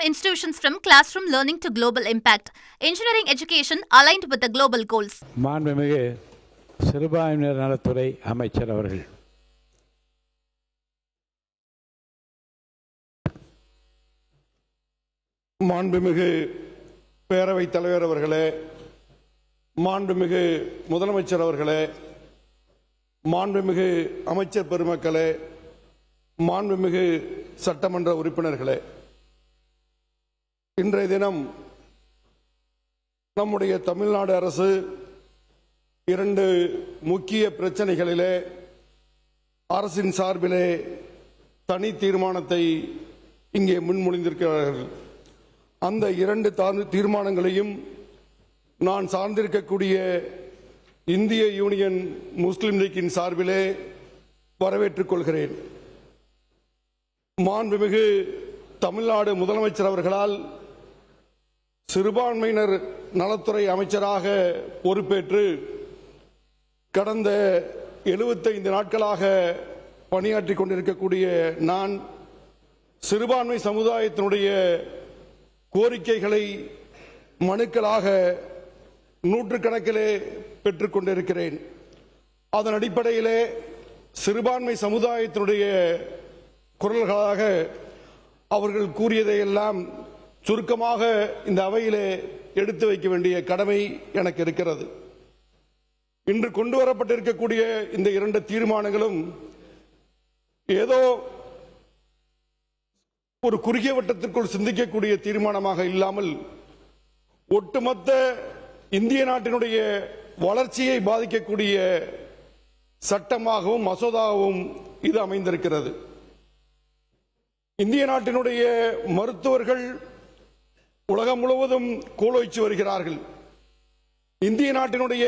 institutions from classroom learning to global impact. Engineering education aligned with the global goals. மாண்புமிகு சிறுபான்மையினர் நலத்துறை அமைச்சர் அவர்கள். மாண்புமிகு பேரவைத் தலைவர் அவர்களே, மாண்புமிகு முதலமைச்சர் அவர்களே, மாண்புமிகு அமைச்சர் பெருமக்களே, மாண்புமிகு சட்டமன்ற உறுப்பினர்களே, இன்றைய தினம் நம்முடைய தமிழ்நாடு அரசு இரண்டு முக்கிய பிரச்சனைகளிலே அரசின் சார்பிலே தனி தீர்மானத்தை இங்கே முன்மொழிந்திருக்கிறார்கள். அந்த இரண்டு தீர்மானங்களையும் நான் சார்ந்திருக்கக்கூடிய இந்திய யூனியன் முஸ்லிம் லீக்கின் சார்பிலே வரவேற்றுக் கொள்கிறேன். மாண்புமிகு தமிழ்நாடு முதலமைச்சர் அவர்களால் சிறுபான்மையினர் நலத்துறை அமைச்சராக பொறுப்பேற்று கடந்த 75 நாட்களாக பணியாற்றிக் கொண்டிருக்கக்கூடிய நான் சிறுபான்மை சமுதாயத்தினுடைய கோரிக்கைகளை மனுக்களாக நூற்றுக்கணக்கிலே பெற்றுக் கொண்டிருக்கிறேன். அதன் அடிப்படையிலே சிறுபான்மை சமுதாயத்தினுடைய குரல்களாக அவர்கள் கூறியதையெல்லாம் சுருக்கமாக இந்த அவையிலே எடுத்து வைக்க வேண்டிய கடமை எனக்கு இருக்கிறது. இன்று கொண்டு வரப்பட்டிருக்கக்கூடிய இந்த இரண்டு தீர்மானங்களும் ஏதோ ஒரு குறுகிய வட்டத்திற்குள் சிந்திக்கக்கூடிய தீர்மானமாக இல்லாமல் ஒட்டுமொத்த இந்திய நாட்டினுடைய வளர்ச்சியை பாதிக்கக்கூடிய சட்டமாகவும் மசோதாவும் இது அமைந்திருக்கிறது. இந்திய நாட்டினுடைய மருத்துவர்கள் உலகம் முழுவதும் கோலோச்சி வருகிறார்கள். இந்திய நாட்டினுடைய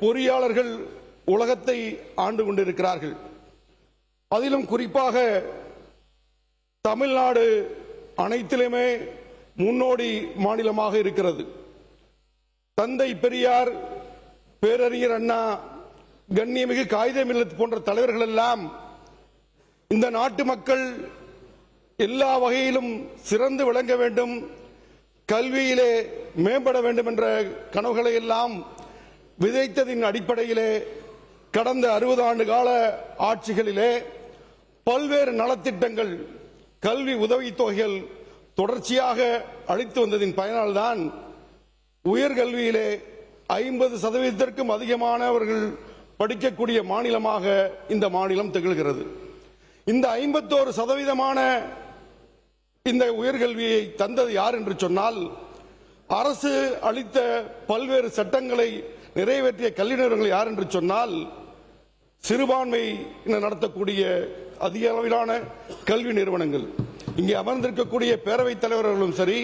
பொறியாளர்கள் உலகத்தை ஆண்டு கொண்டிருக்கிறார்கள். அதிலும் குறிப்பாக தமிழ்நாடு அனைத்திலுமே முன்னோடி மாநிலமாக இருக்கிறது. தந்தை பெரியார், பேரறிஞர் அண்ணா, கண்ணியமிகு காயிதே மில்லத் போன்ற தலைவர்கள் எல்லாம் இந்த நாட்டு மக்கள் எல்லா வகையிலும் சிறந்து விளங்க வேண்டும், கல்வியிலே மேம்பட வேண்டும் என்ற கனவுகளை எல்லாம் விதைத்ததின் அடிப்படையிலே கடந்த 60 ஆண்டு கால ஆட்சிகளிலே பல்வேறு நலத்திட்டங்கள், கல்வி உதவித்தொகைகள் தொடர்ச்சியாக அளித்து வந்ததின் பயனால்தான் உயர்கல்வியிலே 50% அதிகமானவர்கள் படிக்கக்கூடிய மாநிலமாக இந்த மாநிலம் திகழ்கிறது. இந்த 51% இந்த உயர்கல்வியை தந்தது யார் என்று சொன்னால், அரசு அளித்த பல்வேறு சட்டங்களை நிறைவேற்றிய கல்வி நிறுவனங்கள் யார் என்று சொன்னால், சிறுபான்மை நடத்தக்கூடிய அதிக அளவிலான கல்வி நிறுவனங்கள். இங்கே அமர்ந்திருக்கக்கூடிய பேரவைத் தலைவர்களும் சரி,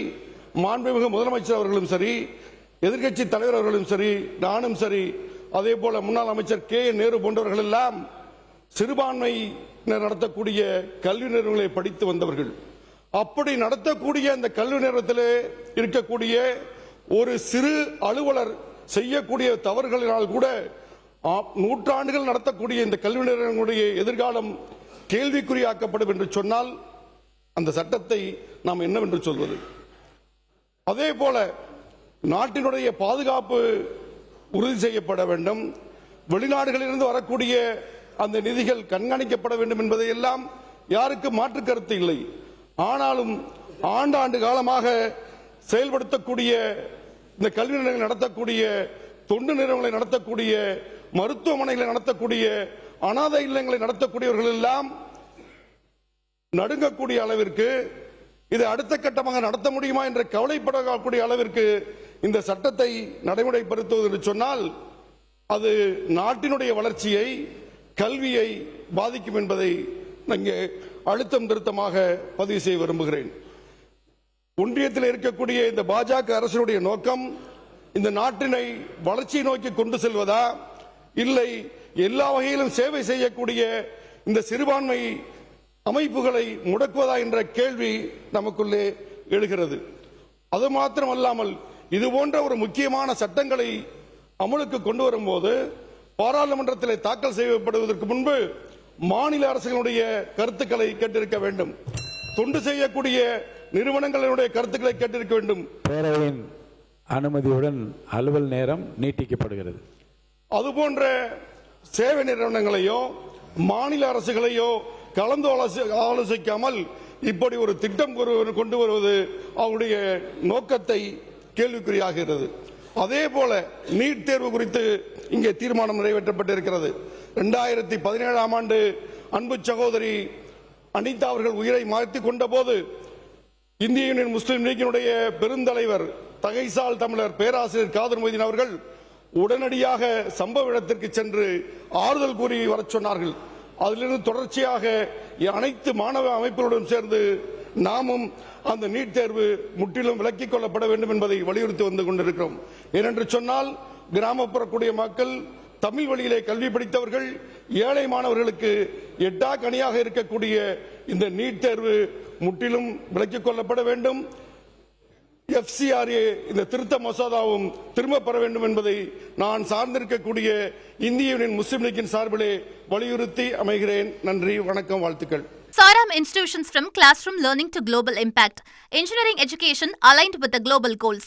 மாண்புமிகு முதலமைச்சர் அவர்களும் சரி, எதிர்க்கட்சி தலைவர் அவர்களும் சரி, நானும் சரி, அதே போல முன்னாள் அமைச்சர் KN நேரு போன்றவர்கள் எல்லாம் சிறுபான்மை நடத்தக்கூடிய கல்வி நிறுவனங்களை படித்து வந்தவர்கள். அப்படி நடத்தக்கூடிய அந்த கல்வி நிறுவனத்தில் இருக்கக்கூடிய ஒரு சிறு அலுவலர் செய்யக்கூடிய தவறுகளினால் கூட நூற்றாண்டுகள் நடத்தக்கூடிய இந்த கல்வி நிறுவனங்களுடைய எதிர்காலம் கேள்விக்குறியாக்கப்படும் என்று சொன்னால் அந்த சட்டத்தை நாம் என்னவென்று சொல்வது? அதே போல நாட்டினுடைய பாதுகாப்பு உறுதி செய்யப்பட வேண்டும், வெளிநாடுகளிலிருந்து வரக்கூடிய அந்த நிதிகள் கண்காணிக்கப்பட வேண்டும் என்பதை எல்லாம் யாருக்கு மாற்று கருத்து இல்லை. ஆனாலும் ஆண்டாண்டு காலமாக செயல்படுத்தக்கூடிய இந்த கல்வி நிலையங்களை நடத்தக்கூடிய, தொண்டு நிறுவனங்களை நடத்தக்கூடிய, மருத்துவமனைகளை நடத்தக்கூடிய, அனாதை இல்லங்களை நடத்தக்கூடியவர்கள் எல்லாம் நடுங்கக்கூடிய அளவிற்கு, இதை அடுத்த கட்டமாக நடத்த முடியுமா என்ற கவலைப்படக்கூடிய அளவிற்கு இந்த சட்டத்தை நடைமுறைப்படுத்துவது என்று சொன்னால் அது நாட்டினுடைய வளர்ச்சியை, கல்வியை பாதிக்கும் என்பதை இங்கே அழுத்தம் திருத்தமாக பதிவு செய்ய விரும்புகிறேன். ஒன்றியத்தில் இருக்கக்கூடிய இந்த பாஜக அரசினுடைய நோக்கம் இந்த நாட்டினை வளர்ச்சியை நோக்கி கொண்டு செல்வதா, இல்லை எல்லா வகையிலும் சேவை செய்யக்கூடிய இந்த சிறுபான்மை அமைப்புகளை முடக்குவதா என்ற கேள்வி நமக்குள்ளே எழுகிறது. அது மாத்திரமல்லாமல் இது போன்ற ஒரு முக்கியமான சட்டங்களை அமலுக்கு கொண்டு வரும்போது பாராளுமன்றத்தில் தாக்கல் செய்யப்படுவதற்கு முன்பு மாநில அரசுகளுடைய கருத்துக்களை கேட்டிருக்க வேண்டும். தொண்டு செய்யக்கூடிய நிறுவனங்களுடைய கருத்துக்களை கேட்டிருக்க வேண்டும். பேரவையின் அனுமதியுடன் அலுவல் நேரம் நீட்டிக்கப்படுகிறது. அதுபோன்ற சேவை நிறுவனங்களையோ மாநில அரசுகளையோ கலந்து ஆலோசிக்காமல் இப்படி ஒரு திட்டம் கொண்டு வருவது அவருடைய நோக்கத்தை கேள்விக்குறியாகிறது. அதே போல நீட் தேர்வு குறித்து இங்கே தீர்மானம் நிறைவேற்றப்பட்டிருக்கிறது. 2017ஆம் ஆண்டு அன்பு சகோதரி அனிதா அவர்கள் உயிரை மாற்றிக் கொண்ட போது இந்திய யூனியன் முஸ்லீம் லீக்கினுடைய பெருந்தலைவர் தகைசால் தமிழர் பேராசிரியர் காதர் மொய்தீன் அவர்கள் உடனடியாக சம்பவ இடத்திற்கு சென்று ஆறுதல் கூறி வரச் சொன்னார்கள். அதிலிருந்து தொடர்ச்சியாக அனைத்து மாணவ அமைப்புகளுடன் சேர்ந்து நாமும் அந்த நீட் தேர்வு முற்றிலும் விலக்கிக் கொள்ளப்பட வேண்டும் என்பதை வலியுறுத்தி வந்து கொண்டிருக்கிறோம். ஏனென்று சொன்னால் கிராமப்புறக்கூடிய மக்கள், தமிழ் வழியிலே கல்வி படித்தவர்கள், ஏழை மாணவர்களுக்கு எட்டா கனியாக இருக்கக்கூடிய இந்த நீட் தேர்வு முற்றிலும் விலக்கிக் கொள்ளப்பட வேண்டும். FCRA இந்த திருத்த மசோதாவும் திரும்ப பெற வேண்டும் என்பதை நான் சார்ந்திருக்கக்கூடிய இந்திய யூனியன் முஸ்லீம் லீக்கின் சார்பிலே வலியுறுத்தி அமைகிறேன். நன்றி, வணக்கம், வாழ்த்துக்கள். Saram institutions from classroom learning to global impact. Engineering education aligned with the global goals.